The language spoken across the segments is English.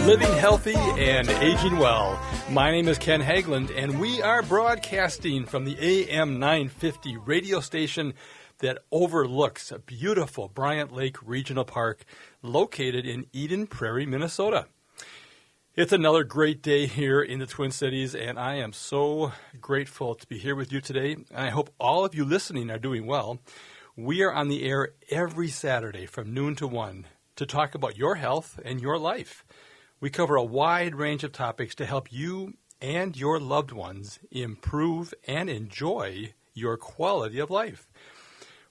Living healthy and aging well. My name is Ken Haglund, and we are broadcasting from the AM 950 radio station that overlooks a beautiful Bryant Lake Regional Park located in Eden Prairie, Minnesota. It's another great day here in the Twin Cities, and I am so grateful to be here with you today. And I hope all of you listening are doing well. We are on the air every Saturday from noon to 1 to talk about your health and your life. We cover a wide range of topics to help you and your loved ones improve and enjoy your quality of life.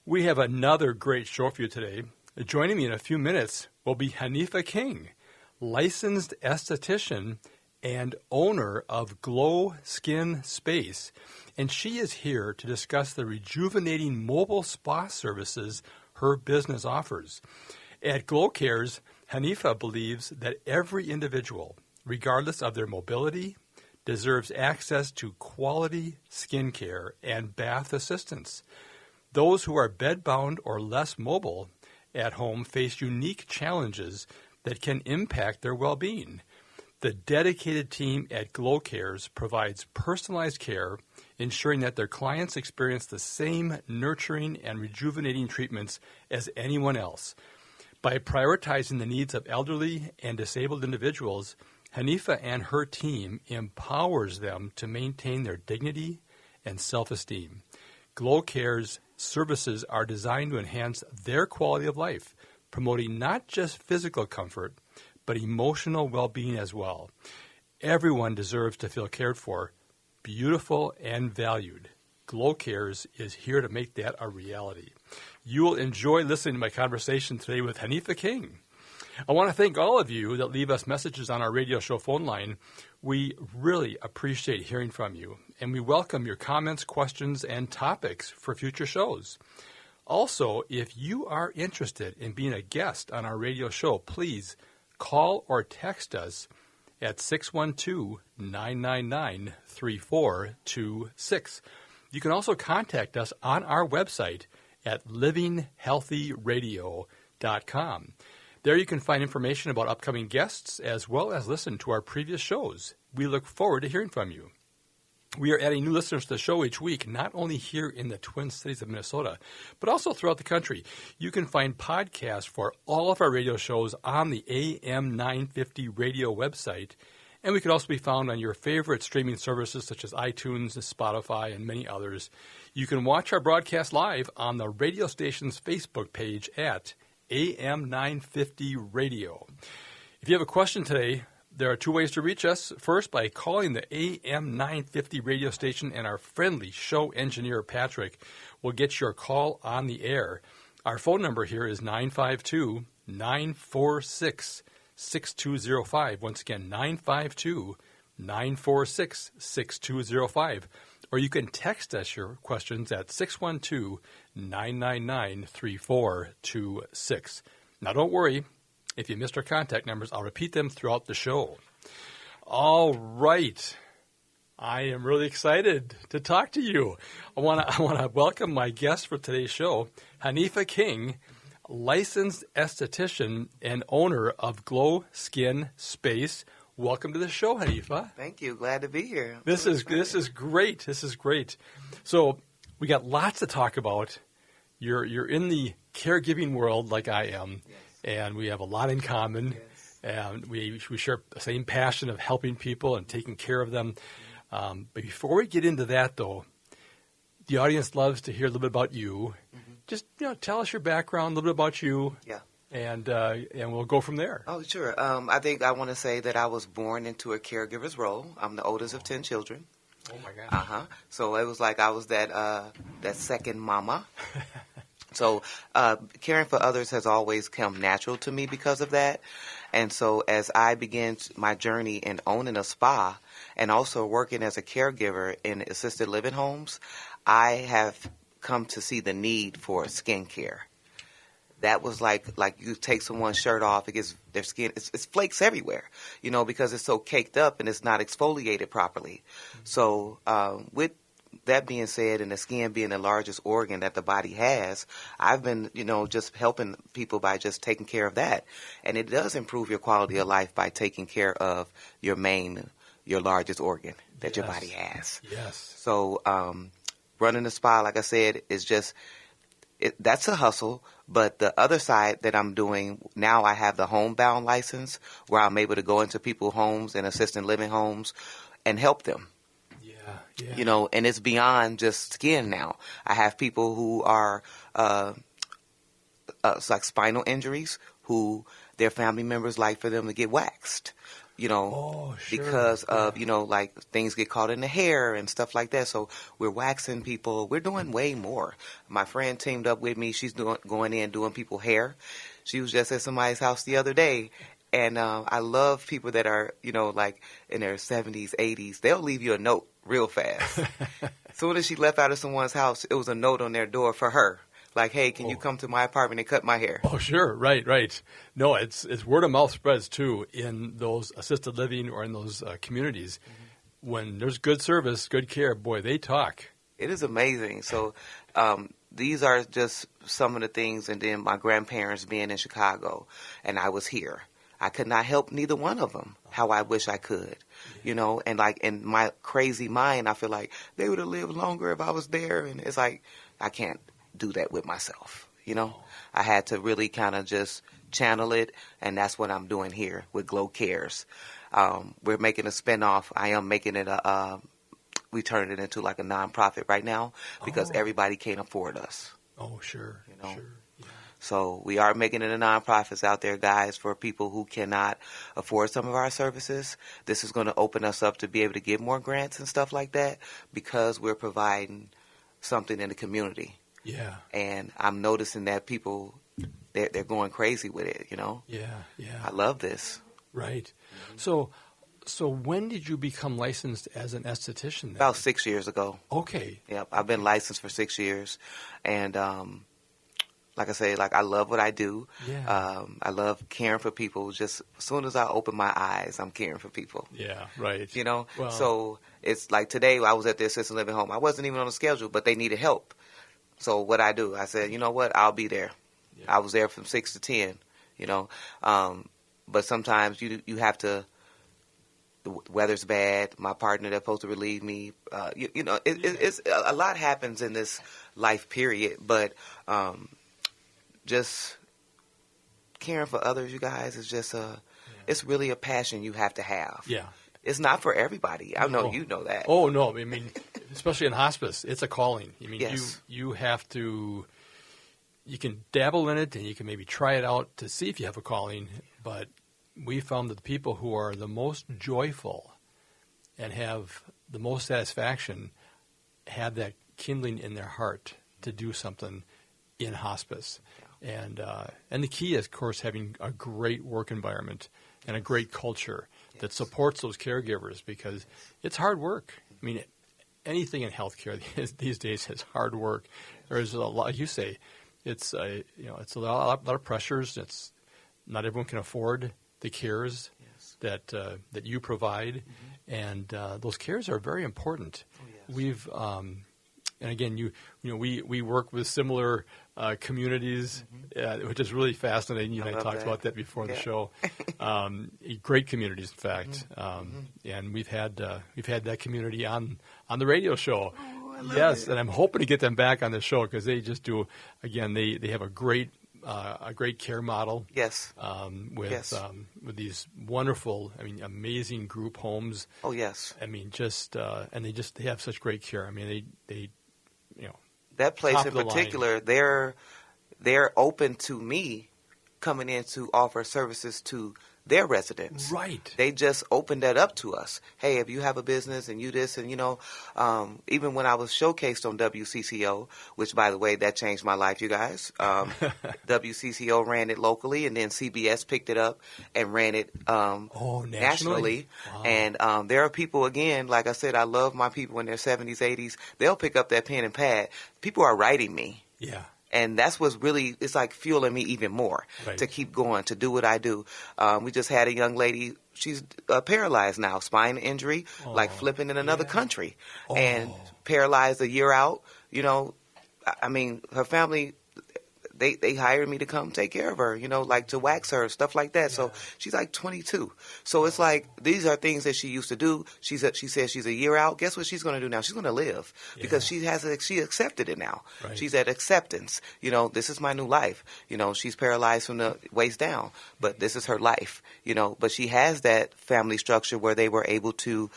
We have another great show for you today. Joining me in a few minutes will be Hanifa King, licensed esthetician and owner of Glow Skin Space. And she is here to discuss the rejuvenating mobile spa services her business offers. At Glow Cares, Hanifa believes that every individual, regardless of their mobility, deserves access to quality skincare and bath assistance. Those who are bedbound or less mobile at home face unique challenges that can impact their well-being. The dedicated team at Glow Cares provides personalized care, ensuring that their clients experience the same nurturing and rejuvenating treatments as anyone else. By prioritizing the needs of elderly and disabled individuals, Hanifa and her team empowers them to maintain their dignity and self-esteem. Glow Care's services are designed to enhance their quality of life, promoting not just physical comfort, but emotional well-being as well. Everyone deserves to feel cared for, beautiful, and valued. Glow Cares is here to make that a reality. You will enjoy listening to my conversation today with Hanifa King. I want to thank all of you that leave us messages on our radio show phone line. We really appreciate hearing from you, and we welcome your comments, questions, and topics for future shows. Also, if you are interested in being a guest on our radio show, please call or text us at 612-999-3426. You can also contact us on our website at livinghealthyradio.com. There you can find information about upcoming guests as well as listen to our previous shows. We look forward to hearing from you. We are adding new listeners to the show each week, not only here in the Twin Cities of Minnesota, but also throughout the country. You can find podcasts for all of our radio shows on the AM 950 radio website, and we can also be found on your favorite streaming services such as iTunes, Spotify, and many others. You can watch our broadcast live on the radio station's Facebook page at AM 950 Radio. If you have a question today, there are two ways to reach us. First, by calling the AM 950 radio station, and our friendly show engineer, Patrick, will get your call on the air. Our phone number here is 952-946-6205. Once again, 952-946-6205. Or you can text us your questions at 612-999-3426. Now, don't worry. If you missed our contact numbers, I'll repeat them throughout the show. All right. I am really excited to talk to you. I want to welcome my guest for today's show, Hanifa King, licensed esthetician and owner of Glow Skin Space. Welcome to the show, Hanifa. Thank you. Glad to be here. This is great. This is great. So we got lots to talk about. You're in the caregiving world like I am, yes. And we have a lot in common. Yes. And we share the same passion of helping people and taking care of them. But before we get into that, though, the audience loves to hear a little bit about you. Mm-hmm. Just tell us your background, a little bit about you. Yeah. And we'll go from there. Oh, sure. I think I want to say that I was born into a caregiver's role. I'm the oldest of 10 children. Oh, my God. So it was like I was that second mama. So caring for others has always come natural to me because of that. And so as I began my journey in owning a spa and also working as a caregiver in assisted living homes, I have come to see the need for skincare. That was like you take someone's shirt off, it gets their skin, it's flakes everywhere, because it's so caked up and it's not exfoliated properly. Mm-hmm. So with that being said, and the skin being the largest organ that the body has, I've been, just helping people by just taking care of that. And it does improve your quality of life by taking care of your largest organ that your body has. Yes. So running the spa, like I said, is just, that's a hustle. But the other side that I'm doing, now I have the homebound license where I'm able to go into people's homes and assisted living homes and help them. Yeah. And it's beyond just skin now. I have people who are it's like spinal injuries who their family members like for them to get waxed. Sure. Because of, like things get caught in the hair and stuff like that. So we're waxing people. We're doing way more. My friend teamed up with me. She's going in doing people hair. She was just at somebody's house the other day. And I love people that are, like in their 70s, 80s. They'll leave you a note real fast. As soon as she left out of someone's house, it was a note on their door for her. Like, hey, can you come to my apartment and cut my hair? Oh, sure. Right. No, it's word of mouth spreads, too, in those assisted living or in those communities. Mm-hmm. When there's good service, good care, boy, they talk. It is amazing. So these are just some of the things. And then my grandparents being in Chicago, and I was here. I could not help neither one of them how I wish I could, and like in my crazy mind, I feel like they would have lived longer if I was there. And it's like, I can't do that with myself. I had to really kind of just channel it. And that's what I'm doing here with Glow Cares. We're making a spinoff. I am making it we turned it into like a nonprofit right now because everybody can't afford us. Oh, sure. Sure. Yeah. So we are making it a nonprofit out there, guys, for people who cannot afford some of our services. This is going to open us up to be able to get more grants and stuff like that because we're providing something in the community. Yeah. And I'm noticing that people, they're going crazy with it, Yeah. I love this. Right. So when did you become licensed as an esthetician then? About 6 years ago. Okay. Yep, I've been licensed for 6 years. And like I say, I love what I do. Yeah. I love caring for people. Just as soon as I open my eyes, I'm caring for people. Yeah, right. Well, so it's like today I was at the assisted living home. I wasn't even on the schedule, but they needed help. So what I do, I said, you know what, I'll be there. Yeah. I was there from 6 to 10, but sometimes you have to, the weather's bad, my partner that's supposed to relieve me, it's a lot happens in this life period, but just caring for others, you guys, is just it's really a passion you have to have. Yeah. It's not for everybody. I know you know that. Oh, no. I mean, especially in hospice, it's a calling. I mean, yes. you have to, you can dabble in it and you can maybe try it out to see if you have a calling, but we found that the people who are the most joyful and have the most satisfaction have that kindling in their heart to do something in hospice. Yeah. And the key is, of course, having a great work environment and a great culture that supports those caregivers because it's hard work. I mean, anything in healthcare these days is hard work. There's a lot, like you say, it's it's a lot of pressures. It's not everyone can afford the cares that you provide, and those cares are very important. Oh, yes. We've and again, we work with similar communities, which is really fascinating. You and I talked about that before the show. Great communities, in fact, and we've had that community on the radio show. Oh, I love yes, it. and I'm hoping to get them back on the show because they just do. Again, they have a great care model. Yes. With these wonderful, amazing group homes. Oh yes. I mean, just and they have such great care. I mean, they that place in particular, they're open to me coming in to offer services to their residents. Right. They just opened that up to us. Hey, if you have a business and you this and even when I was showcased on WCCO, which by the way, that changed my life, you guys. WCCO ran it locally and then CBS picked it up and ran it nationally. Wow. And there are people, again, like I said, I love my people in their 70s, 80s. They'll pick up that pen and pad. People are writing me. Yeah. And that's what's really, it's like fueling me even more to keep going, to do what I do. We just had a young lady, she's paralyzed now, spine injury, like flipping in another country, and paralyzed a year out. You know, I mean, her family, they hired me to come take care of her, you know, like to wax her, stuff like that. Yeah. So she's like 22. So it's like, these are things that she used to do. She says she's a year out. Guess what she's going to do now? She's going to live because she accepted it now. Right. She's at acceptance. You know, this is my new life. You know, she's paralyzed from the waist down, but this is her life, you know, but she has that family structure where they were able to,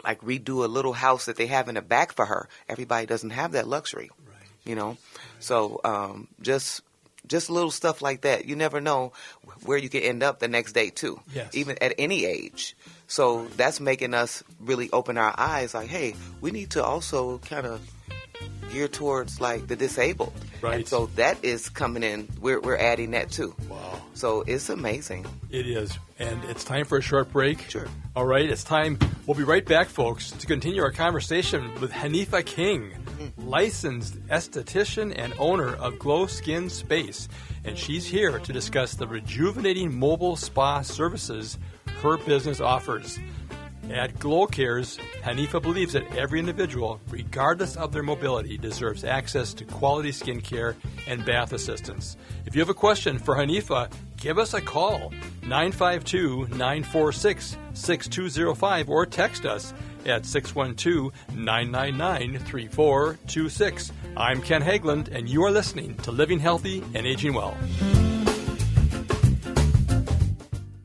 like redo a little house that they have in the back for her. Everybody doesn't have that luxury. You know, so just little stuff like that. You never know where you can end up the next day too, even at any age. So that's making us really open our eyes. Like, hey, we need to also kind of gear towards like the disabled. Right. And so that is coming in. We're adding that too. Wow. So it's amazing. It is. And it's time for a short break. Sure. All right. It's time. We'll be right back, folks, to continue our conversation with Hanifa King, licensed esthetician and owner of Glow Skin Space. And she's here to discuss the rejuvenating mobile spa services her business offers. At Glow Cares, Hanifa believes that every individual, regardless of their mobility, deserves access to quality skincare and bath assistance. If you have a question for Hanifa, give us a call, 952-946-6205, or text us at 612-999-3426. I'm Ken Hageland, and you are listening to Living Healthy and Aging Well.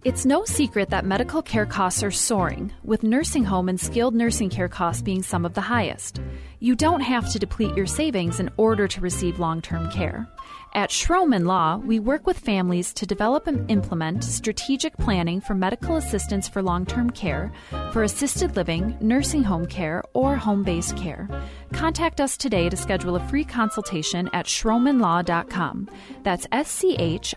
It's no secret that medical care costs are soaring, with nursing home and skilled nursing care costs being some of the highest. You don't have to deplete your savings in order to receive long-term care. At Schroman Law, we work with families to develop and implement strategic planning for medical assistance for long-term care, for assisted living, nursing home care, or home-based care. Contact us today to schedule a free consultation at schromenlaw.com. That's SCHROMEN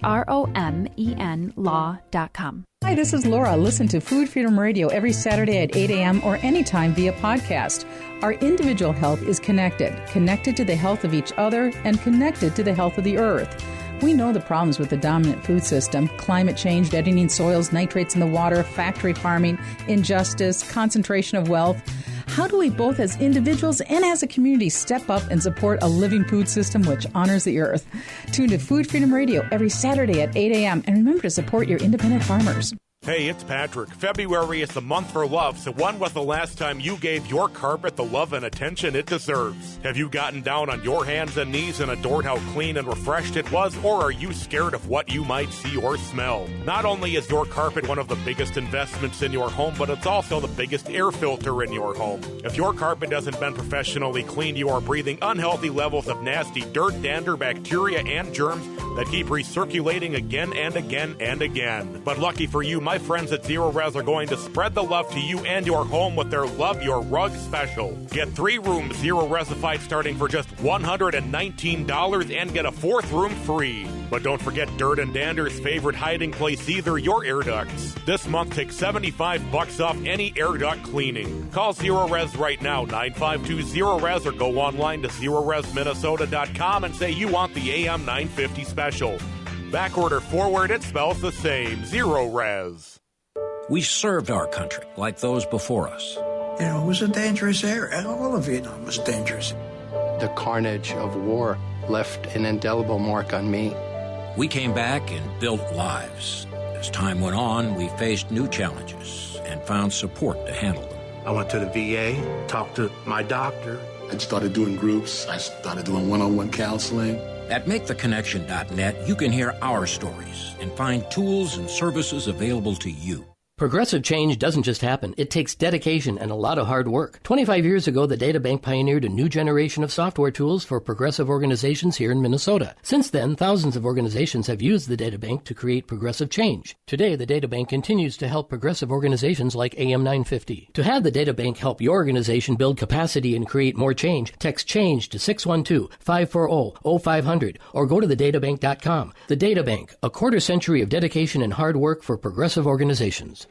law.com. Hi, this is Laura. Listen to Food Freedom Radio every Saturday at 8 a.m. or anytime via podcast. Our individual health is connected to the health of each other and connected to the health of the earth. We know the problems with the dominant food system: climate change, deadening soils, nitrates in the water, factory farming, injustice, concentration of wealth. How do we both as individuals and as a community step up and support a living food system which honors the earth? Tune to Food Freedom Radio every Saturday at 8 a.m. and remember to support your independent farmers. Hey, it's Patrick. February is the month for love, so when was the last time you gave your carpet the love and attention it deserves? Have you gotten down on your hands and knees and adored how clean and refreshed it was, or are you scared of what you might see or smell? Not only is your carpet one of the biggest investments in your home, but it's also the biggest air filter in your home. If your carpet hasn't been professionally cleaned, you are breathing unhealthy levels of nasty dirt, dander, bacteria, and germs that keep recirculating again and again and again. But lucky for you, my friends at Zero Res are going to spread the love to you and your home with their Love Your Rug special. Get 3 rooms Zero Resified starting for just $119 and get a 4th room free. But don't forget dirt and dander's favorite hiding place either, your air ducts. This month, take $75 off any air duct cleaning. Call Zero Res right now, 952-ZERO-RES, or go online to ZeroResMinnesota.com and say you want the AM 950 special. Backorder forward, it spells the same. Zero Res. We served our country like those before us. You know, it was a dangerous area. All of Vietnam was dangerous. The carnage of war left an indelible mark on me. We came back and built lives. As time went on, we faced new challenges and found support to handle them. I went to the VA, talked to my doctor. I started doing groups. I started doing one-on-one counseling. At MakeTheConnection.net, you can hear our stories and find tools and services available to you. Progressive change doesn't just happen. It takes dedication and a lot of hard work. 25 years ago, the DataBank pioneered a new generation of software tools for progressive organizations here in Minnesota. Since then, thousands of organizations have used the DataBank to create progressive change. Today, the DataBank continues to help progressive organizations like AM 950. To have the DataBank help your organization build capacity and create more change, text CHANGE to 612-540-0500 or go to thedatabank.com. The DataBank, a quarter century of dedication and hard work for progressive organizations.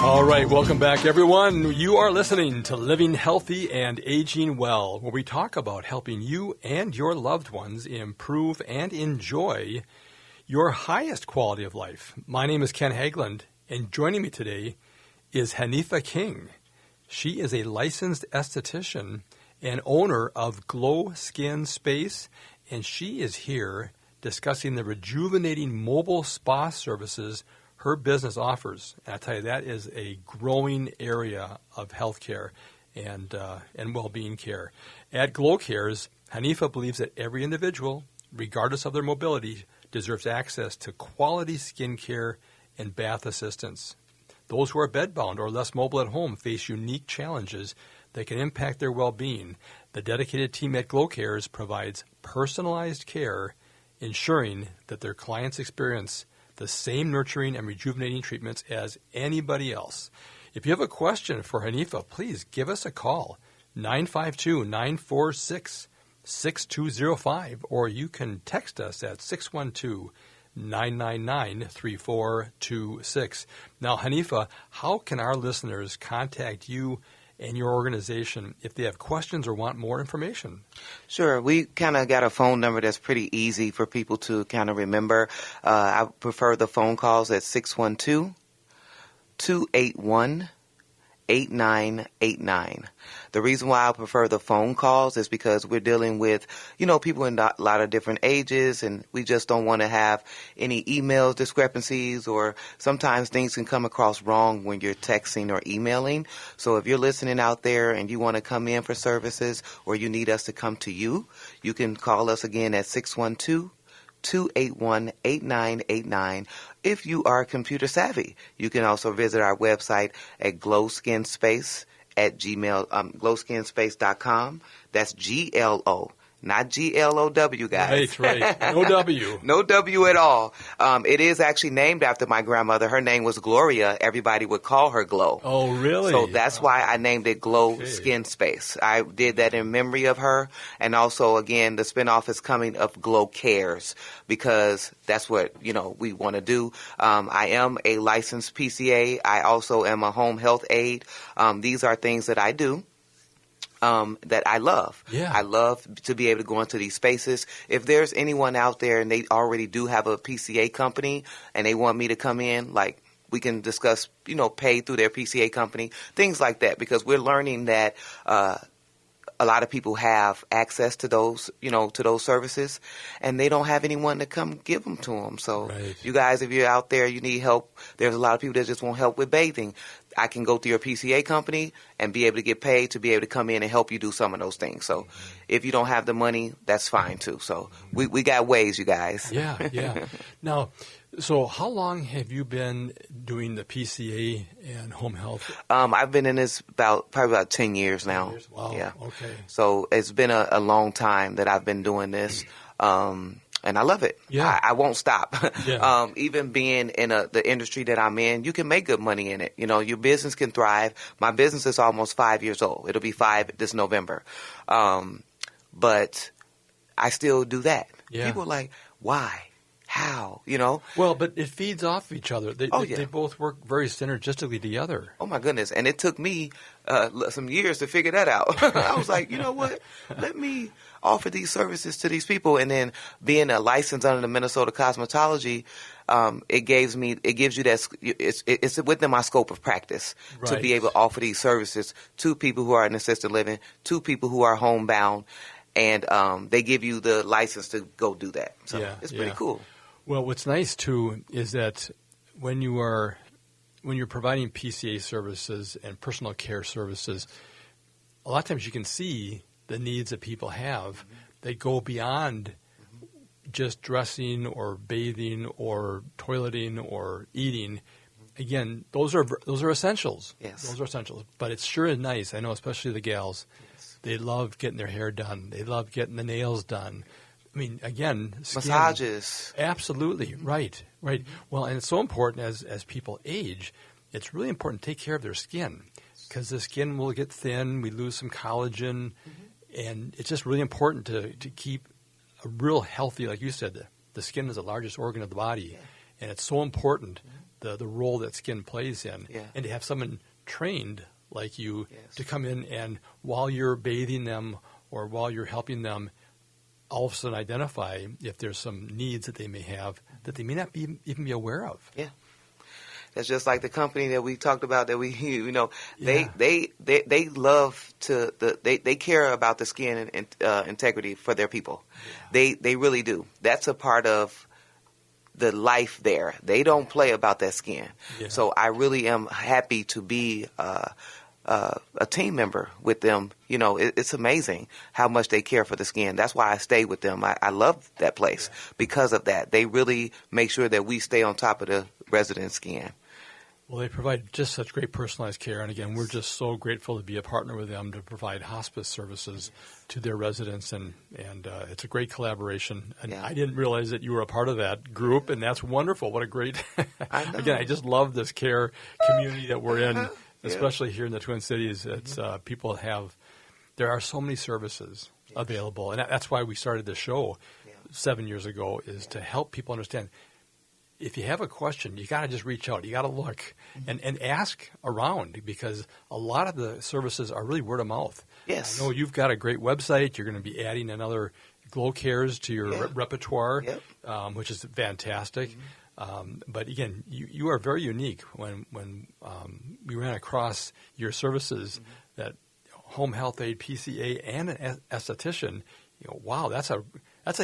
All right, welcome back, everyone. You are listening to Living Healthy and Aging Well, where we talk about helping you and your loved ones improve and enjoy your highest quality of life. My name is Ken Hageland, and joining me today is Hanifa King. She is a licensed esthetician and owner of Glow Skin Space, and she is here discussing the rejuvenating mobile spa services her business offers. And I tell you, that is a growing area of healthcare and well-being care. At Glow Cares, Hanifa believes that every individual, regardless of their mobility, deserves access to quality skin care and bath assistance. Those who are bedbound or less mobile at home face unique challenges that can impact their well-being. The dedicated team at Glow Cares provides personalized care, ensuring that their clients experience the same nurturing and rejuvenating treatments as anybody else. If you have a question for Hanifa, please give us a call, 952-946-6205, or you can text us at 612-999-3426. Now, Hanifa, how can our listeners contact you and your organization if they have questions or want more information? Sure. We kind of got a phone number that's pretty easy for people to kind of remember. I prefer the phone calls at 612-281-8989. The reason why I prefer the phone calls is because we're dealing with, people in a lot of different ages, and we just don't want to have any email discrepancies, or sometimes things can come across wrong when you're texting or emailing. So if you're listening out there and you want to come in for services, or you need us to come to you, you can call us again at 612-281-8989. If you are computer savvy, you can also visit our website at glowskinspace.com. That's GLO, not GLOW, guys. Right. No W. No W at all. It is actually named after my grandmother. Her name was Gloria. Everybody would call her Glow. Oh, really? So that's why I named it Glow Skin Space. I did that in memory of her. And also, again, the spinoff is coming of Glow Cares, because that's what, we want to do. I am a licensed PCA. I also am a home health aide. These are things that I do. That I love. Yeah. I love to be able to go into these spaces. If there's anyone out there and they already do have a PCA company and they want me to come in, like, we can discuss, pay through their PCA company, things like that, because we're learning that a lot of people have access to those, to those services, and they don't have anyone to come give them to them. So You guys, if you're out there, you need help. There's a lot of people that just want help with bathing. I can go through your PCA company and be able to get paid to be able to come in and help you do some of those things. So if you don't have the money, that's fine too. So we got ways, you guys. Yeah. Now, so how long have you been doing the PCA and home health? I've been in this probably about 10 years now. 10 years? Wow. Yeah. Okay. So it's been a long time that I've been doing this. And I love it. Yeah. I won't stop. Yeah. Even being in the industry that I'm in, you can make good money in it. Your business can thrive. My business is almost 5 years old. It'll be 5 this November. But I still do that. Yeah. People are like, why? How? Well, but it feeds off each other. They both work very synergistically together. Oh, my goodness. And it took me some years to figure that out. I was like, you know what? Let me offer these services to these people. And then being a license under the Minnesota Cosmetology, it gives you that, it's within my scope of practice to be able to offer these services to people who are in assisted living, to people who are homebound, and they give you the license to go do that. So it's pretty cool. Well, what's nice too is that when you're providing PCA services and personal care services, a lot of times you can see the needs that people have. They go beyond just dressing or bathing or toileting or eating. Again, those are essentials. Yes. Those are essentials. But it sure is nice. I know, especially the gals. Yes. They love getting their hair done. They love getting the nails done. I mean, again, skin, massages. Absolutely. Right. Well, and it's so important as people age, it's really important to take care of their skin, because the skin will get thin. We lose some collagen. And it's just really important to keep a real healthy, like you said, the skin is the largest organ of the body. And it's so important the role that skin plays in, Yeah. and to have someone trained like you to come in and while you're bathing them or while you're helping them, all of a sudden identify if there's some needs that they may have that they may not even be aware of. Yeah. That's just like the company that we talked about that they love to they care about the skin and integrity for their people. Yeah. They really do. That's a part of the life there. They don't play about that skin. Yeah. So I really am happy to be a team member with them. It's amazing how much they care for the skin. That's why I stay with them. I love that place because of that. They really make sure that we stay on top of the resident skin. Well, they provide just such great personalized care. And again, we're just so grateful to be a partner with them to provide hospice services to their residents. And it's a great collaboration. And I didn't realize that you were a part of that group. And that's wonderful. What a great, again, I just love this care community that we're in, especially here in the Twin Cities. It's there are so many services available. And that's why we started the show 7 years ago, is to help people understand. If you have a question, you got to just reach out. You got to look and ask around, because a lot of the services are really word of mouth. Yes. I know you've got a great website. You're going to be adding another Glow Cares to your repertoire, which is fantastic. But again, you are very unique. When we ran across your services, that home health aide, PCA, and an esthetician, wow, that's a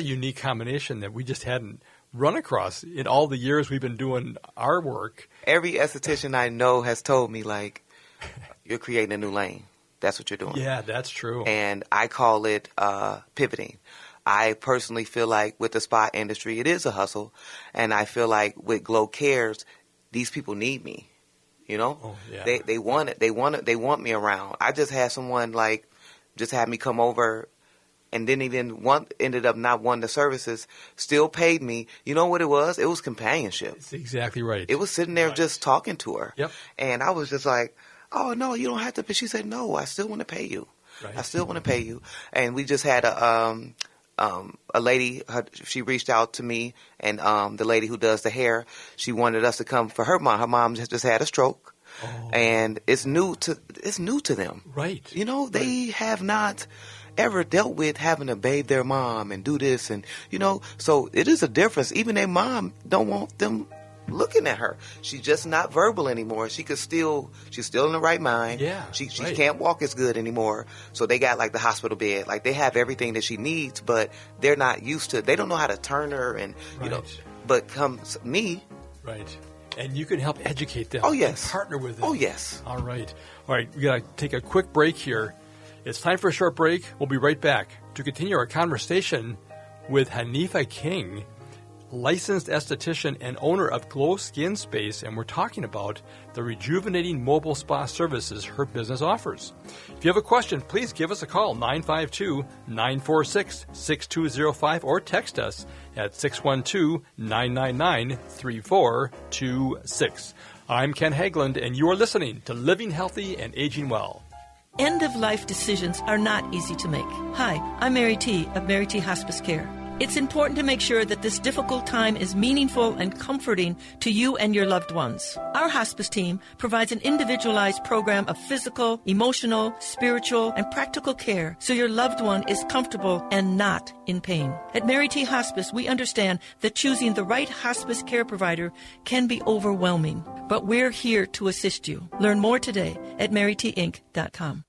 unique combination that we just hadn't run across in all the years we've been doing our work. Every esthetician I know has told me, like, you're creating a new lane. That's what you're doing. Yeah, that's true. And I call it pivoting. I personally feel like with the spa industry, it is a hustle. And I feel like with Glow Cares, these people need me. Oh, yeah. They want it. They want me around. I just had someone just had me come over and ended up not wanting the services, still paid me. You know what it was? It was companionship. That's exactly right. It was sitting there just talking to her. Yep. And I was just like, oh, no, you don't have to. But she said, no, I still want to pay you. Right. I still want to pay you. And we just had a lady, she reached out to me, and the lady who does the hair, she wanted us to come for her mom. Her mom just had a stroke. Oh. And it's new to them. Right. They have not ever dealt with having to bathe their mom and do this, and so it is a difference. Even their mom don't want them looking at her. She's just not verbal anymore. She's still in the right mind. Yeah, she can't walk as good anymore. So they got like the hospital bed. Like they have everything that she needs, but they're not used to. They don't know how to turn her, and But comes me. Right. And you can help educate them. Oh yes. And partner with them. Oh yes. All right. We got to take a quick break here. It's time for a short break. We'll be right back to continue our conversation with Hanifa King, licensed esthetician and owner of Glow Skin Space, and we're talking about the rejuvenating mobile spa services her business offers. If you have a question, please give us a call, 952-946-6205, or text us at 612-999-3426. I'm Ken Haglund, and you are listening to Living Healthy and Aging Well. End-of-life decisions are not easy to make. Hi, I'm Mary T. of Mary T. Hospice Care. It's important to make sure that this difficult time is meaningful and comforting to you and your loved ones. Our hospice team provides an individualized program of physical, emotional, spiritual, and practical care so your loved one is comfortable and not in pain. At Mary T. Hospice, we understand that choosing the right hospice care provider can be overwhelming, but we're here to assist you. Learn more today at marytinc.com.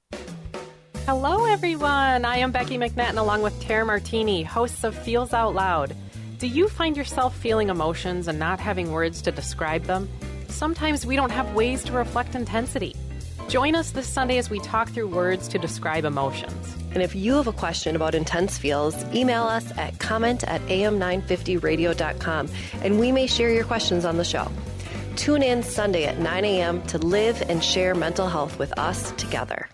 Hello, everyone. I am Becky McNatten along with Tara Martini, hosts of Feels Out Loud. Do you find yourself feeling emotions and not having words to describe them? Sometimes we don't have ways to reflect intensity. Join us this Sunday as we talk through words to describe emotions. And if you have a question about intense feels, email us at comment@am950radio.com, and we may share your questions on the show. Tune in Sunday at 9 a.m. to live and share mental health with us together.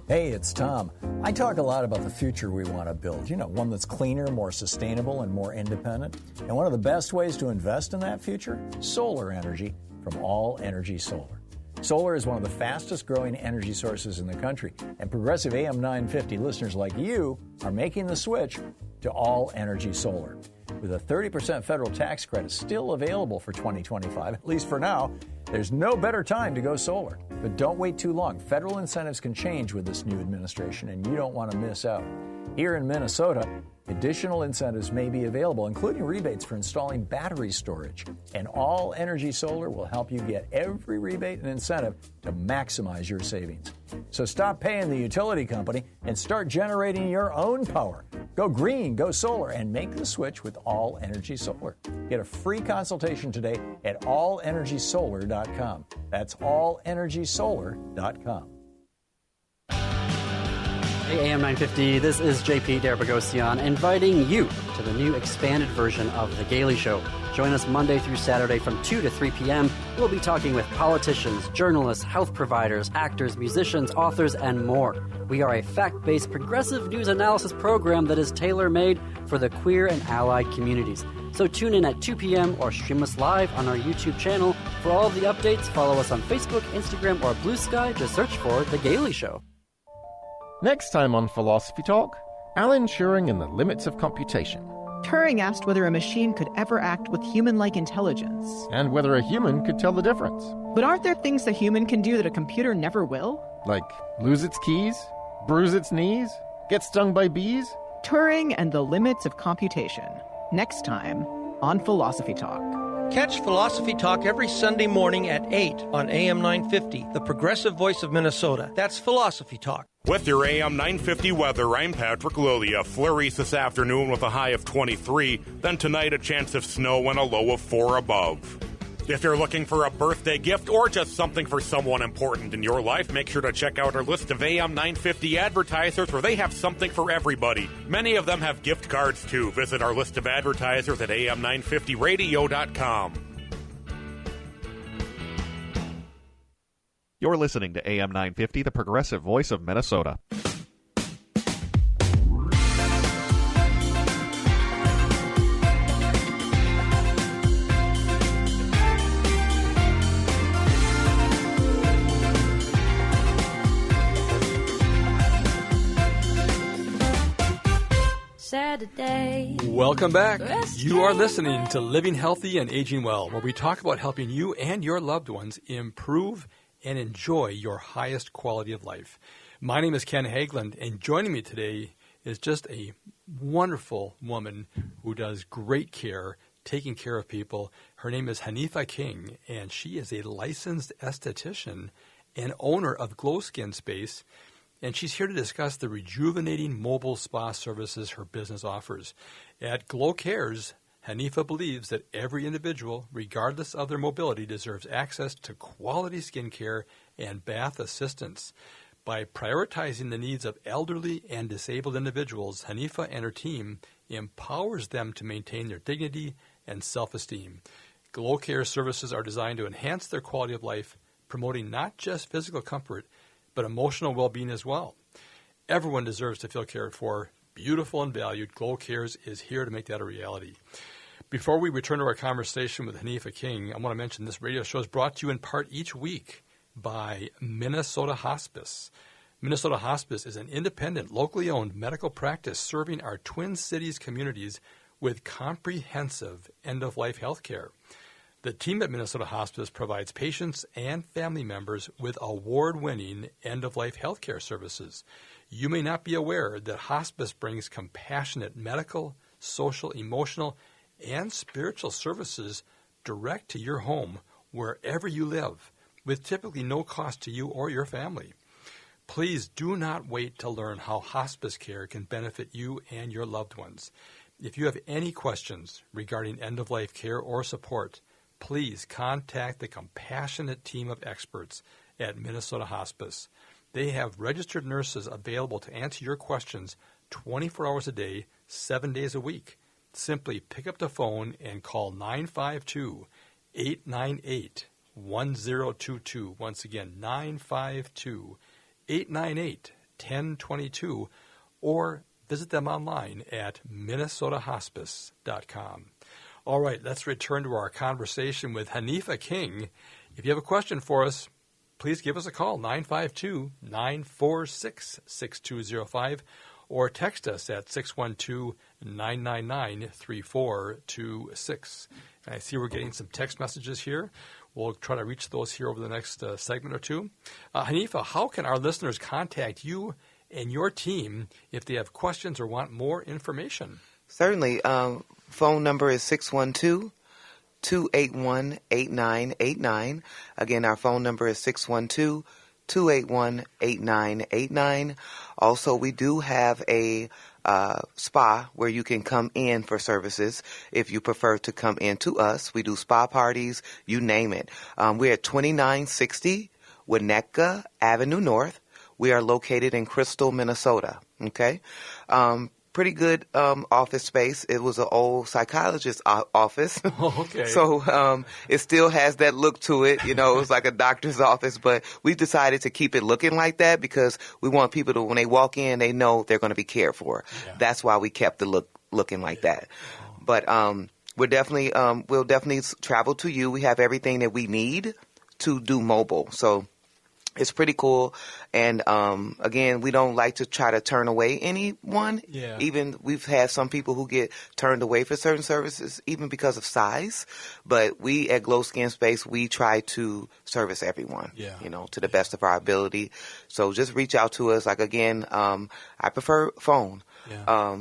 Hey, it's Tom. I talk a lot about the future we want to build. One that's cleaner, more sustainable, and more independent. And one of the best ways to invest in that future? Solar energy from All Energy Solar. Solar is one of the fastest growing energy sources in the country, and progressive AM 950 listeners like you are making the switch to All Energy Solar. With a 30% federal tax credit still available for 2025, at least for now, there's no better time to go solar. But don't wait too long. Federal incentives can change with this new administration, and you don't want to miss out. Here in Minnesota, additional incentives may be available, including rebates for installing battery storage. And All Energy Solar will help you get every rebate and incentive to maximize your savings. So stop paying the utility company and start generating your own power. Go green, go solar, and make the switch with All Energy Solar. Get a free consultation today at allenergysolar.com. That's allenergysolar.com. Hey, AM 950, this is JP Derabagosian inviting you to the new expanded version of The Gailey Show. Join us Monday through Saturday from 2 to 3 p.m. We'll be talking with politicians, journalists, health providers, actors, musicians, authors, and more. We are a fact-based progressive news analysis program that is tailor-made for the queer and allied communities. So tune in at 2 p.m. or stream us live on our YouTube channel. For all of the updates, follow us on Facebook, Instagram, or Blue Sky. Just search for The Gailey Show. Next time on Philosophy Talk, Alan Turing and the limits of computation. Turing asked whether a machine could ever act with human-like intelligence. And whether a human could tell the difference. But aren't there things a human can do that a computer never will? Like lose its keys, bruise its knees, get stung by bees? Turing and the limits of computation. Next time on Philosophy Talk. Catch Philosophy Talk every Sunday morning at 8 on AM 950, the progressive voice of Minnesota. That's Philosophy Talk. With your AM 950 weather, I'm Patrick Lilia. Flurries this afternoon with a high of 23. Then tonight, a chance of snow and a low of 4 above. If you're looking for a birthday gift or just something for someone important in your life, make sure to check out our list of AM 950 advertisers where they have something for everybody. Many of them have gift cards too. Visit our list of advertisers at am950radio.com. You're listening to AM 950, the progressive voice of Minnesota. Saturday. Welcome back. You are listening to Living Healthy and Aging Well, where we talk about helping you and your loved ones improve and enjoy your highest quality of life. My name is Ken Hageland, and joining me today is just a wonderful woman who does great care, taking care of people. Her name is Hanifa King, and she is a licensed esthetician and owner of Glow Skin Space, and she's here to discuss the rejuvenating mobile spa services her business offers. At Glow Cares, Hanifa believes that every individual, regardless of their mobility, deserves access to quality skincare and bath assistance. By prioritizing the needs of elderly and disabled individuals, Hanifa and her team empowers them to maintain their dignity and self-esteem. Glow Care services are designed to enhance their quality of life, promoting not just physical comfort, but emotional well-being as well. Everyone deserves to feel cared for, beautiful and valued. Glow Cares is here to make that a reality. Before we return to our conversation with Hanifa King, I want to mention this radio show is brought to you in part each week by Minnesota Hospice. Minnesota Hospice is an independent, locally owned medical practice serving our Twin Cities communities with comprehensive end-of-life health care. The team at Minnesota Hospice provides patients and family members with award-winning end-of-life health care services. You may not be aware that hospice brings compassionate medical, social, emotional, and spiritual services direct to your home wherever you live, with typically no cost to you or your family. Please do not wait to learn how hospice care can benefit you and your loved ones. If you have any questions regarding end-of-life care or support, please contact the compassionate team of experts at Minnesota Hospice. They have registered nurses available to answer your questions 24 hours a day, 7 days a week. Simply pick up the phone and call 952-898-1022. Once again, 952-898-1022, or visit them online at minnesotahospice.com. All right, let's return to our conversation with Hanifa King. If you have a question for us, please give us a call, 952-946-6205, or text us at 888-999-3426. And I see we're getting some text messages here. We'll try to reach those here over the next segment or two. Hanifa, how can our listeners contact you and your team if they have questions or want more information? Certainly. Phone number is 612-281-8989. Again, our phone number is 612-281-8989. Also, we do have a spa where you can come in for services if you prefer to come in to us. We do spa parties, you name it. We're at 2960 Winnetka Avenue North. We are located in Crystal, Minnesota. Okay. Pretty good office space. It was an old psychologist's office. Oh, okay. So it still has that look to it. You know, it was like a doctor's office, but we decided to keep it looking like that because we want people to, when they walk in, they know they're going to be cared for. Yeah. That's why we kept the look looking like that. But we'll definitely travel to you. We have everything that we need to do mobile. So it's pretty cool. And, again, we don't like to try to turn away anyone. Yeah. Even we've had some people who get turned away for certain services, even because of size. But we at Glow Skin Space, we try to service everyone, you know, to the best of our ability. So just reach out to us. Like, again, I prefer phone. Yeah.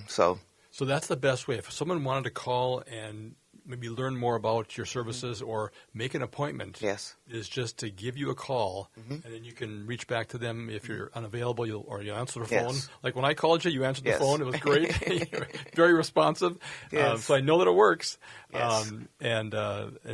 So that's the best way. If someone wanted to call and maybe learn more about your services or make an appointment, is just to give you a call, and then you can reach back to them. If you're unavailable, you'll answer the phone. Like when I called you, you answered the phone. It was great. Very responsive. So I know that it works. And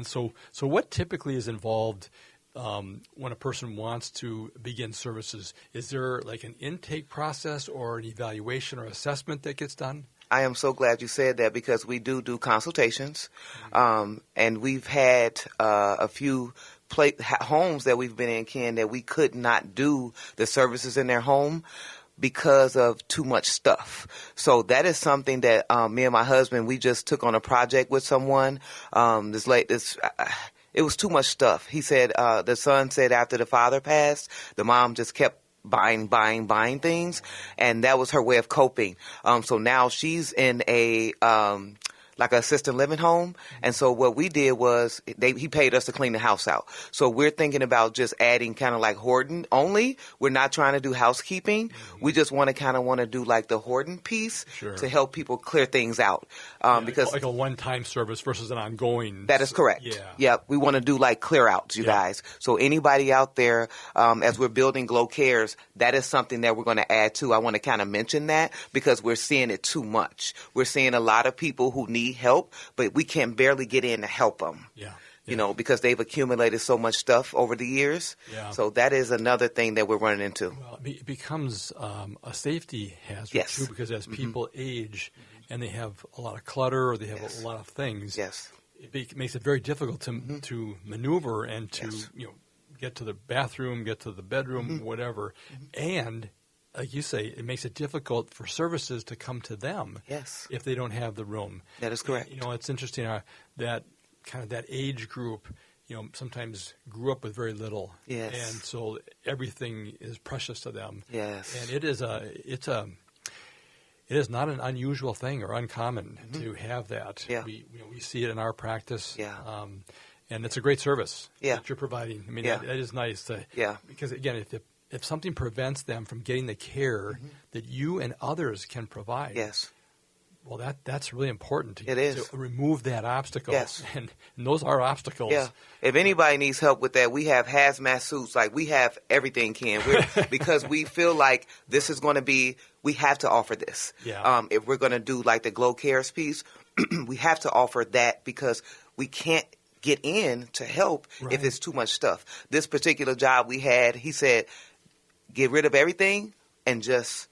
so what typically is involved when a person wants to begin services? Is there like an intake process or an evaluation or assessment that gets done? I am so glad you said that because we do consultations, and we've had a few homes that we've been in, Ken, that we could not do the services in their home because of too much stuff. So that is something that me and my husband, we just took on a project with someone. It was too much stuff. He said the son said after the father passed, the mom just kept buying things, and that was her way of coping. So now she's in a like an assisted living home, and so what we did was he paid us to clean the house out. So we're thinking about just adding kind of like hoarding only. We're not trying to do housekeeping. We just want to do like the hoarding piece to help people clear things out. Because like a one-time service versus an ongoing. That is correct. Yeah. We want to do like clear outs, you guys. So anybody out there, as we're building Glow Cares, that is something that we're going to add to. I want to kind of mention that because we're seeing it too much. We're seeing a lot of people who need help, but we can barely get in to help them. You know, because they've accumulated so much stuff over the years. So that is another thing that we're running into. Well, it becomes a safety hazard too, because as people age and they have a lot of clutter or they have a lot of things, it makes it very difficult to maneuver and to get to the bathroom, get to the bedroom, whatever, and like you say, it makes it difficult for services to come to them if they don't have the room. That is correct. You know, it's interesting that kind of that age group, sometimes grew up with very little. Yes. And so everything is precious to them. Yes. And it is not an unusual thing or uncommon to have that. Yeah. We see it in our practice. Yeah. And it's a great service that you're providing. I mean, that is nice because again, if something prevents them from getting the care that you and others can provide, well, that's really important to remove that obstacle. And those are obstacles. Yeah. If anybody needs help with that, we have hazmat suits. Like, we have everything, Ken. Because we feel like this is going to be, we have to offer this. If we're going to do like the Glow Cares piece, we have to offer that because we can't get in to help if it's too much stuff. This particular job we had, he said, get rid of everything and just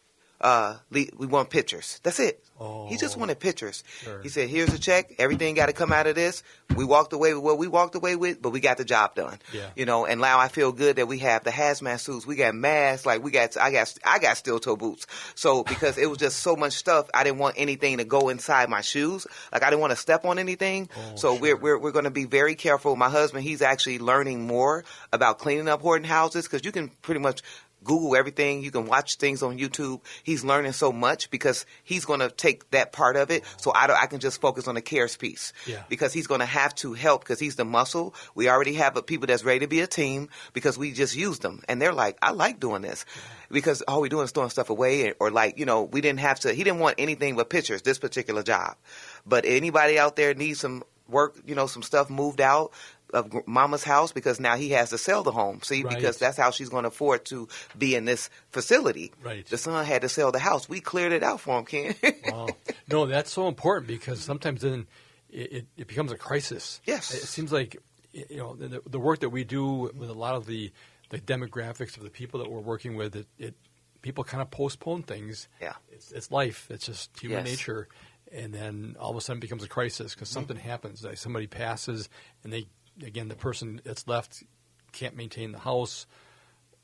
we want pictures. That's it. He just wanted pictures. He said, here's a check. Everything got to come out of this. We walked away with what we walked away with, but we got the job done. And now I feel good that we have the hazmat suits. We got masks. Like I got steel toe boots. So because it was just so much stuff, I didn't want anything to go inside my shoes. Like I didn't want to step on anything. We're going to be very careful. My husband, he's actually learning more about cleaning up hoarding houses because you can pretty much Google everything. You can watch things on YouTube. He's learning so much because he's going to take that part of it. So I can just focus on the cares piece. Yeah. Because he's going to have to help because he's the muscle. We already have people that's ready to be a team because we just used them. And they're like, I like doing this. Because all we're doing is throwing stuff away, or like, we didn't have to, he didn't want anything but pictures, this particular job. But anybody out there needs some work, some stuff moved out of Mama's house, because now he has to sell the home. See, Right. because that's how she's going to afford to be in this facility. Right. The son had to sell the house. We cleared it out for him, Ken. Wow. No, that's so important, because sometimes then it becomes a crisis. Yes. It seems like, the work that we do with a lot of the demographics of the people that we're working with, people kind of postpone things. Yeah. It's life. It's just human Yes. nature. And then all of a sudden it becomes a crisis because something happens. Like somebody passes, and the person that's left can't maintain the house,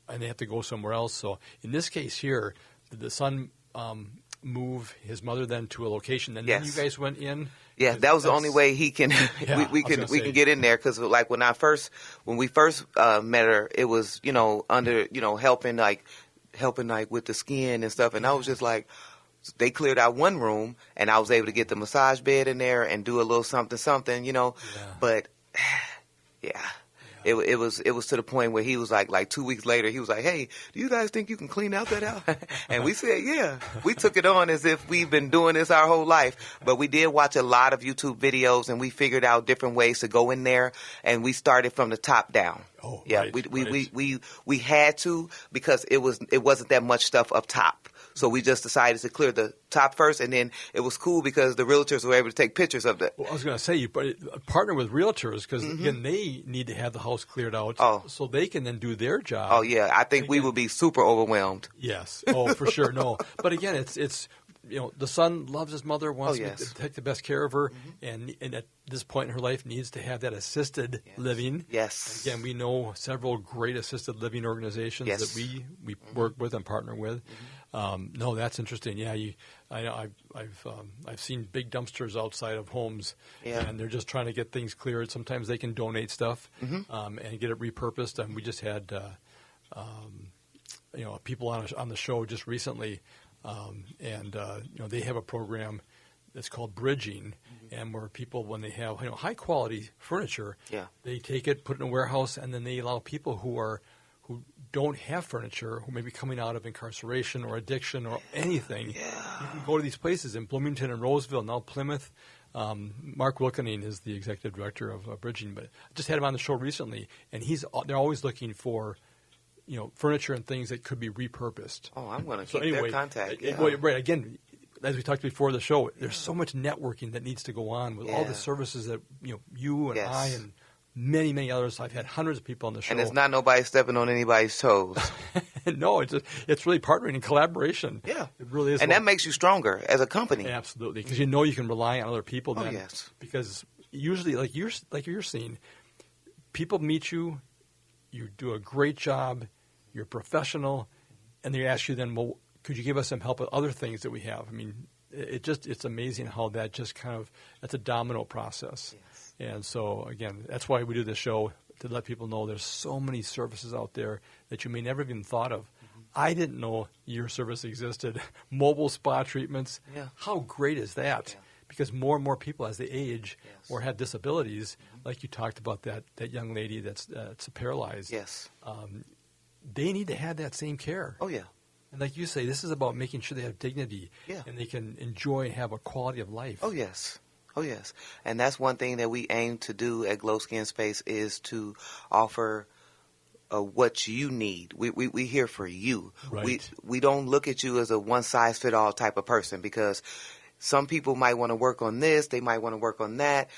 and they have to go somewhere else. So in this case here, did the son move his mother then to a location, and then you guys went in? Yeah, that was the only way he can. Yeah, we can get in there, because like when we first met her, it was under helping with the skin and stuff, and I was just like. They cleared out one room, and I was able to get the massage bed in there and do a little something, Yeah. But yeah. It was to the point where he was like 2 weeks later, he was like, "Hey, do you guys think you can clean out that house?" And we said, "Yeah." We took it on as if we've been doing this our whole life. But we did watch a lot of YouTube videos, and we figured out different ways to go in there, and we started from the top down. Oh, yeah, right, we had to, because it wasn't that much stuff up top. So we just decided to clear the top first, and then it was cool because the realtors were able to take pictures of that. Well, I was going to say, you partner with realtors because, again, they need to have the house cleared out so they can then do their job. Oh, yeah. I think we would be super overwhelmed. Yes. Oh, for sure. No. But again, it's the son loves his mother, wants to take the best care of her, and at this point in her life needs to have that assisted living. Yes. Again, we know several great assisted living organizations that we work with and partner with. No, that's interesting. Yeah, I've seen big dumpsters outside of homes, and they're just trying to get things cleared. Sometimes they can donate stuff and get it repurposed. And we just had people on the show just recently, and they have a program that's called Bridging, and where people, when they have high quality furniture, they take it, put it in a warehouse, and then they allow people who don't have furniture, who may be coming out of incarceration or addiction or anything. You can go to these places in Bloomington and Roseville, now Plymouth. Mark Wilkening is the executive director of Bridging, but I just had him on the show recently, and they're always looking for furniture and things that could be repurposed. Oh, I'm going to keep their contact. Right. Again, as we talked before the show, there's so much networking that needs to go on with all the services that you and I and many, many others. I've had hundreds of people on the show. And it's not nobody stepping on anybody's toes. No, it's really partnering and collaboration. Yeah. It really is. And that makes you stronger as a company. Absolutely, because you can rely on other people then. Oh, yes. Because usually, like you're seeing, people meet you, you do a great job, you're professional, and they ask you then, well, could you give us some help with other things that we have? I mean, it's amazing how that just that's a domino process. Yes. And so, again, that's why we do this show, to let people know there's so many services out there that you may never even thought of. I didn't know your service existed. Mobile spa treatments. Yeah. How great is that? Yeah. Because more and more people, as they age or have disabilities, like you talked about that young lady that's paralyzed. Yes. They need to have that same care. Oh, yeah. And like you say, this is about making sure they have dignity and they can enjoy and have a quality of life. Oh, yes. Oh, yes. And that's one thing that we aim to do at Glow Skin Space, is to offer what you need. We here for you. Right. We don't look at you as a one-size-fit-all type of person, because some people might want to work on this, they might want to work on that.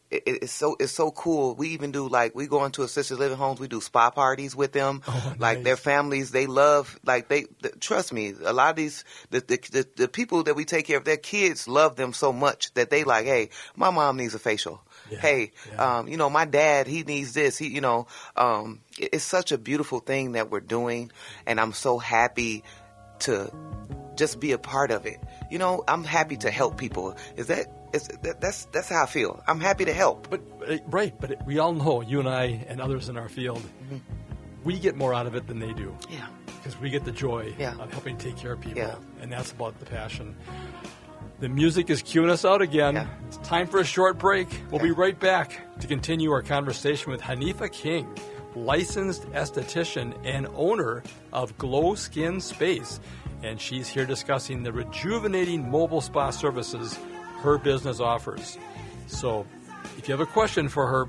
It's so cool. We even do, we go into assisted living homes, we do spa parties with them. Oh, nice. Their families, they love, trust me, a lot of these, the people that we take care of, their kids love them so much that they hey, my mom needs a facial. Yeah. Hey, my dad, he needs this. It's such a beautiful thing that we're doing, and I'm so happy to just be a part of it. I'm happy to help people. That's how I feel. I'm happy to help. But we all know, you and I and others in our field, we get more out of it than they do. Yeah. because we get the joy Yeah. of helping take care of people, Yeah. and that's about the passion. The music is cueing us out again. Yeah. It's time for a short break. We'll be right back to continue our conversation with Hanifa King, licensed esthetician and owner of Glow Skin Space. And she's here discussing the rejuvenating mobile spa services her business offers. So if you have a question for her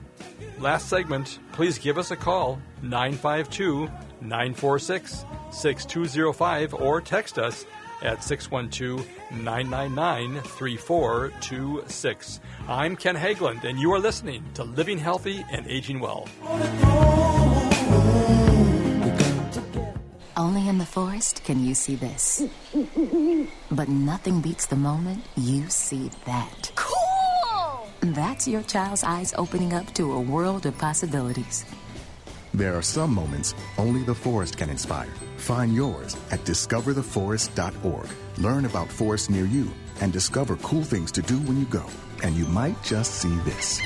last segment, please give us a call, 952-946-6205, or text us at 612-999-3426. I'm Ken Hageland, and you are listening to Living Healthy and Aging Well. Only in the forest can you see this. But nothing beats the moment you see that. Cool! That's your child's eyes opening up to a world of possibilities. There are some moments only the forest can inspire. Find yours at discovertheforest.org. Learn about forests near you and discover cool things to do when you go. And you might just see this.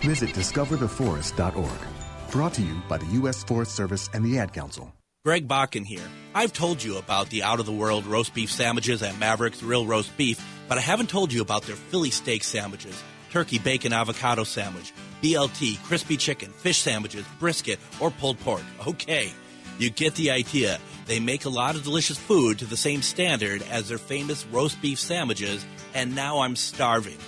Visit discovertheforest.org. Brought to you by the U.S. Forest Service and the Ad Council. Greg Bakken here. I've told you about the out-of-the-world roast beef sandwiches at Maverick's Real Roast Beef, but I haven't told you about their Philly steak sandwiches, turkey bacon avocado sandwich, BLT, crispy chicken, fish sandwiches, brisket, or pulled pork. Okay, you get the idea. They make a lot of delicious food to the same standard as their famous roast beef sandwiches, and now I'm starving.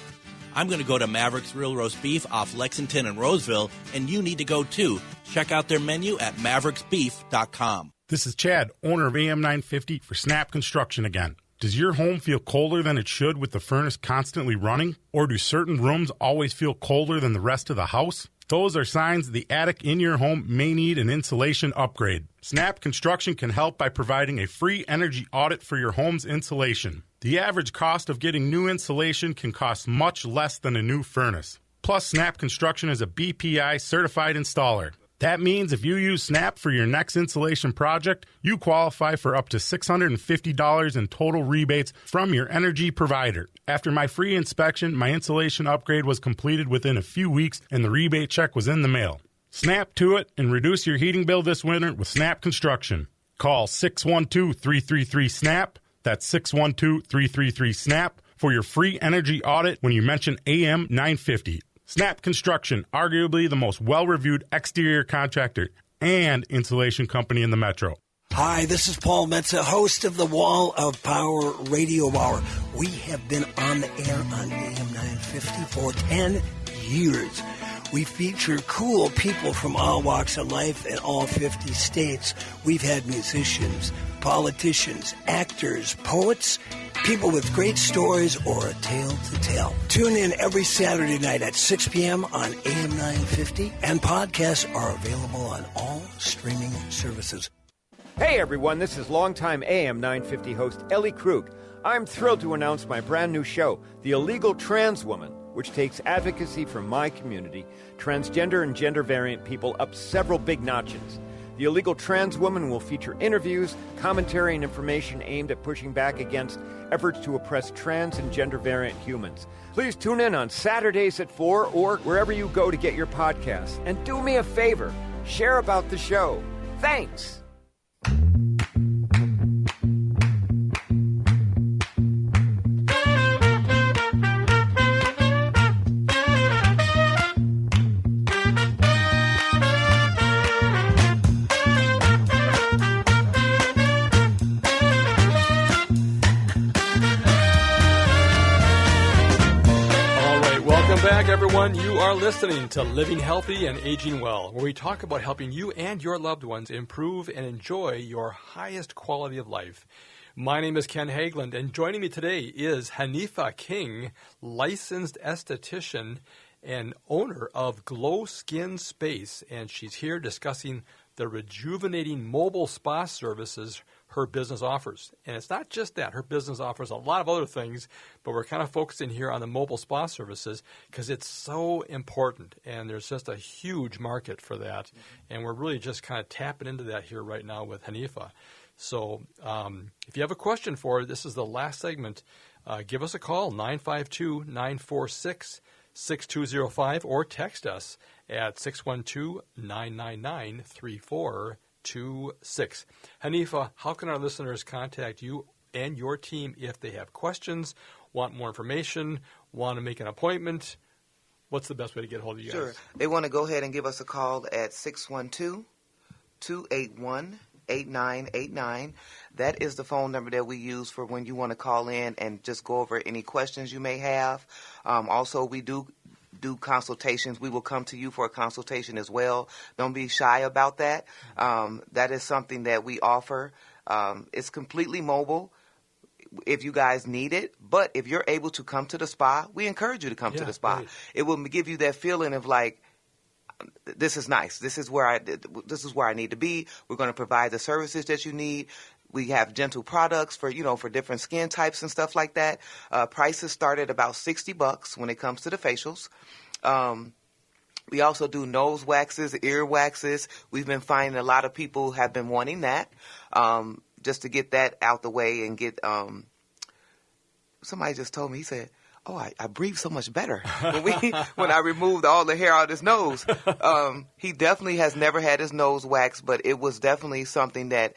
I'm going to go to Maverick's Real Roast Beef off Lexington and Roseville, and you need to go too. Check out their menu at mavericksbeef.com. This is Chad, owner of AM 950 for Snap Construction again. Does your home feel colder than it should with the furnace constantly running? Or do certain rooms always feel colder than the rest of the house? Those are signs the attic in your home may need an insulation upgrade. Snap Construction can help by providing a free energy audit for your home's insulation. The average cost of getting new insulation can cost much less than a new furnace. Plus, Snap Construction is a BPI certified installer. That means if you use Snap for your next insulation project, you qualify for up to $650 in total rebates from your energy provider. After my free inspection, my insulation upgrade was completed within a few weeks and the rebate check was in the mail. Snap to it and reduce your heating bill this winter with Snap Construction. Call 612-333-SNAP. That's 612-333-SNAP for your free energy audit when you mention AM 950. Snap Construction, arguably the most well-reviewed exterior contractor and insulation company in the metro. Hi, this is Paul Metza, host of the Wall of Power Radio Hour. We have been on the air on AM 950 for 10 years. We feature cool people from all walks of life in all 50 states. We've had musicians, politicians, actors, poets, people with great stories or a tale to tell. Tune in every Saturday night at 6 p.m. on AM 950, and podcasts are available on all streaming services. Hey everyone, this is longtime AM 950 host Ellie Krug. I'm thrilled to announce my brand new show, The Illegal Trans Woman, which takes advocacy from my community, transgender and gender variant people, up several big notches. The Illegal Trans Woman will feature interviews, commentary, and information aimed at pushing back against efforts to oppress trans and gender variant humans. Please tune in on Saturdays at 4 or wherever you go to get your podcasts. And do me a favor, share about the show. Thanks! Back, everyone. You are listening to Living Healthy and Aging Well, where we talk about helping you and your loved ones improve and enjoy your highest quality of life. My name is Ken Hageland, and joining me today is Hanifa King, licensed esthetician and owner of Glow Skin Space, and she's here discussing the rejuvenating mobile spa services her business offers. And it's not just that. Her business offers a lot of other things, but we're kind of focusing here on the mobile spa services because it's so important, and there's just a huge market for that. And we're really just kind of tapping into that here right now with Hanifa. So if you have a question for her, this is the last segment. Give us a call, 952-946-6205, or text us at 612-999-3426. 6626. Hanifa, how can our listeners contact you and your team if they have questions, want more information, want to make an appointment? What's the best way to get a hold of you guys? Sure. They want to go ahead and give us a call at 612-281-8989. That is the phone number that we use for when you want to call in and just go over any questions you may have. Also, we do consultations. We will come to you for a consultation as well. Don't be shy about that. That is something that we offer. It's completely mobile if you guys need it. But if you're able to come to the spa, we encourage you to come to the spa. Right. It will give you that feeling of like, this is nice. This is where I need to be. We're going to provide the services that you need. We have gentle products for different skin types and stuff like that. Prices start at about $60 when it comes to the facials. We also do nose waxes, ear waxes. We've been finding a lot of people have been wanting that. Just to get that out the way and get somebody just told me, he said, oh, I breathe so much better when I removed all the hair out of his nose. He definitely has never had his nose waxed, but it was definitely something that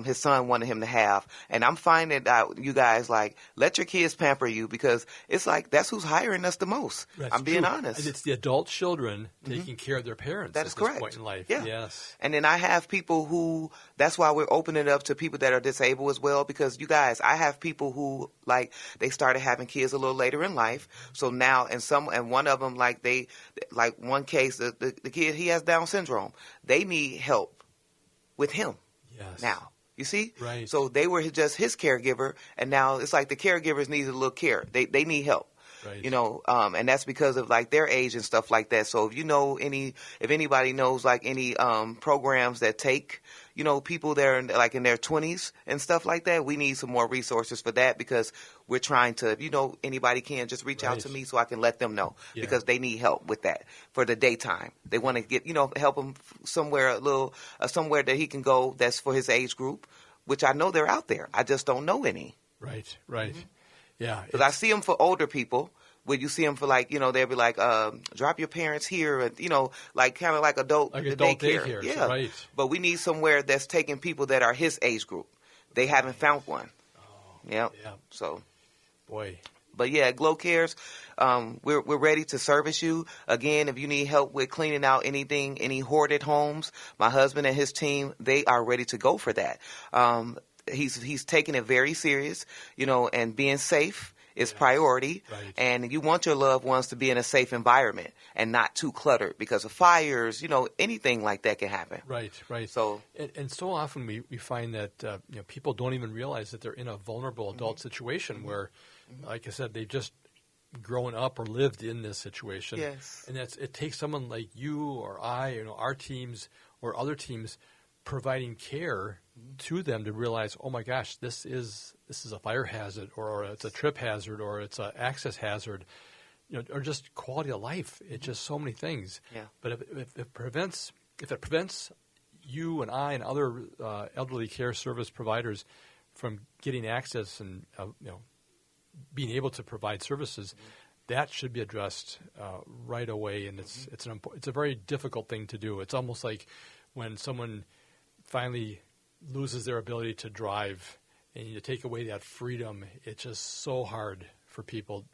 his son wanted him to have. And I'm finding out, you guys, like, let your kids pamper you, because it's like that's who's hiring us the most. That's I'm being true. honest. And it's the adult children taking care of their parents that is at correct. This point in life. Yeah. Yes. And then I have people who, that's why we're opening it up to people that are disabled as well, because you guys, I have people who, like, they started having kids a little later in life. So now, and one of them, like one case, the kid, he has Down syndrome. They need help with him. Yes. Now, you see? Right. So they were just his caregiver, and now it's like the caregivers need a little care. They need help. Right. And that's because of like their age and stuff like that. So if anybody knows like any programs that take, people that are in their 20s and stuff like that, we need some more resources for that, because we're trying to, anybody can just reach out to me so I can let them know, because they need help with that for the daytime. They want to get, help them somewhere somewhere that he can go that's for his age group, which I know they're out there. I just don't know any. Right. Yeah. Because I see them for older people. When you see them for they'll be like, drop your parents here, and like kind of like adult daycare. Yeah. Right. But we need somewhere that's taking people that are his age group. They haven't found one. Yeah. So, boy. But yeah, Glow Cares, we're ready to service you. Again, if you need help with cleaning out any hoarded homes, my husband and his team, they are ready to go for that. He's taking it very serious, and being safe is priority. Right. And you want your loved ones to be in a safe environment and not too cluttered because of fires, anything like that can happen. Right. So, and so often we find that people don't even realize that they're in a vulnerable adult situation where, like I said, they've just grown up or lived in this situation. Yes. And it takes someone like you or I, our teams or other teams providing care to them to realize, oh my gosh, this is a fire hazard, or it's a trip hazard, or it's an access hazard, or just quality of life. It's just so many things. Yeah. But if it prevents you and I and other elderly care service providers from getting access and being able to provide services, that should be addressed right away. And it's a very difficult thing to do. It's almost like when someone finally loses their ability to drive and you take away that freedom, it's just so hard for people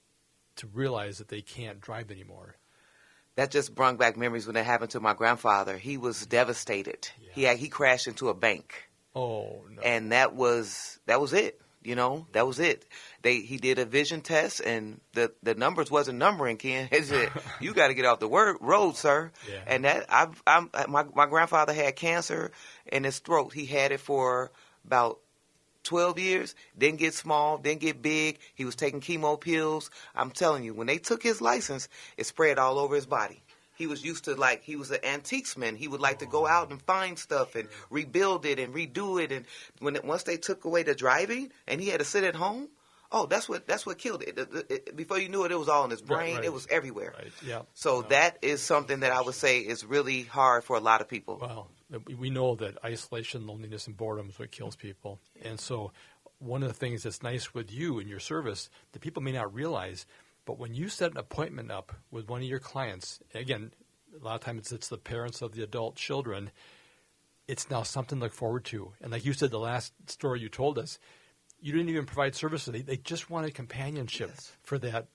to realize that they can't drive anymore. That just brought back memories when that happened to my grandfather. He was devastated. Yeah. He crashed into a bank. Oh, no. And that was it. That was it. He did a vision test, and the numbers wasn't numbering, Ken. He said, you got to get off the road, sir. Yeah. And that my grandfather had cancer in his throat. He had it for about 12 years, didn't get small, didn't get big. He was taking chemo pills. I'm telling you, when they took his license, it spread all over his body. He was used to, he was an antiquesman. He would like to go out and find stuff and rebuild it and redo it. And once they took away the driving and he had to sit at home, that's what killed it. Before you knew it, it was all in his brain. Right. It was everywhere. Right. Yeah. So that is something that I would say is really hard for a lot of people. Well, we know that isolation, loneliness, and boredom is what kills people. And so one of the things that's nice with you and your service that people may not realize, but when you set an appointment up with one of your clients, again, a lot of times it's the parents of the adult children, it's now something to look forward to. And like you said, the last story you told us, you didn't even provide services. They just wanted companionship for that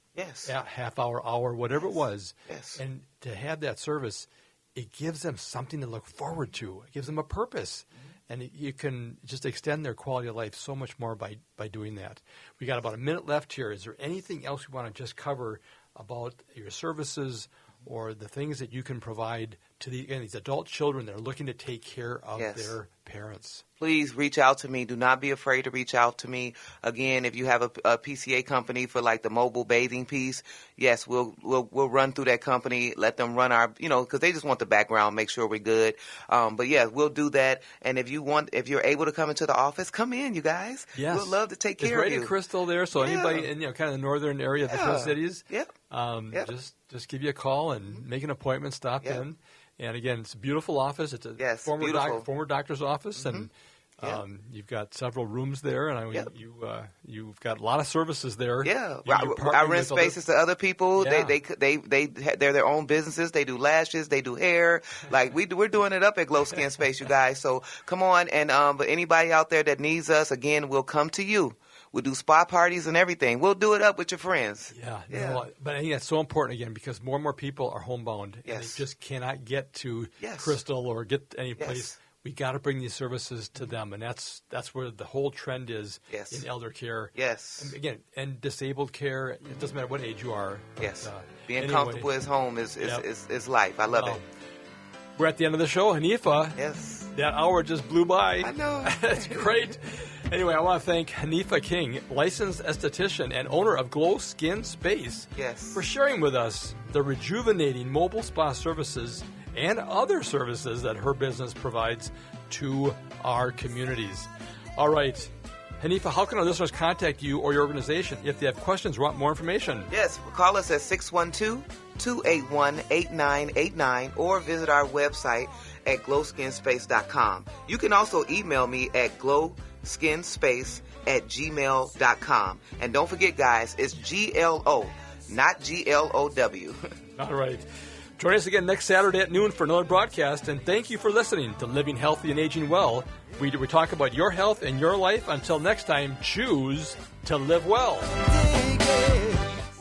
half hour, whatever it was. Yes. And to have that service, it gives them something to look forward to. It gives them a purpose. And you can just extend their quality of life so much more by doing that. We got about a minute left here. Is there anything else we want to just cover about your services or the things that you can provide to these adult children that are looking to take care of their parents? Please reach out to me. Do not be afraid to reach out to me. Again, if you have a PCA company for like the mobile bathing piece, yes, we'll run through that company, let them run our, because they just want the background, make sure we're good. But yeah, we'll do that. And if you're able to come into the office, come in, you guys. Yes. We'd love to take care of you. It's right in Crystal there, so anybody in kind of the northern area of the Twin Cities, just give you a call and make an appointment, stop in. And again, it's a beautiful office. It's a former doctor's office, and you've got several rooms there, and you've got a lot of services there. Yeah, I rent spaces to other people. Yeah. They're their own businesses. They do lashes, they do hair. Like we're doing it up at Glow Skin Space, you guys. So come on, and but anybody out there that needs us, again, we'll come to you. We'll do spa parties and everything. We'll do it up with your friends. Yeah. But I think that's so important, again, because more and more people are homebound. And they just cannot get to Crystal or get any place. We got to bring these services to them. And that's where the whole trend is in elder care. Yes. And again, and disabled care. It doesn't matter what age you are. Yes. Being comfortable at home is life. I love it. We're at the end of the show. Hanifa. Yes. That hour just blew by. I know. That's great. Anyway, I want to thank Hanifa King, licensed esthetician and owner of Glow Skin Space, for sharing with us the rejuvenating mobile spa services and other services that her business provides to our communities. All right. Hanifa, how can our listeners contact you or your organization if they have questions or want more information? Yes, call us at 612-281-8989 or visit our website at glowskinspace.com. You can also email me at glowskinspace@gmail.com. And don't forget, guys, it's GLO, not GLOW. All right. Join us again next Saturday at noon for another broadcast, and thank you for listening to Living Healthy and Aging Well. We talk about your health and your life. Until next time, choose to live well.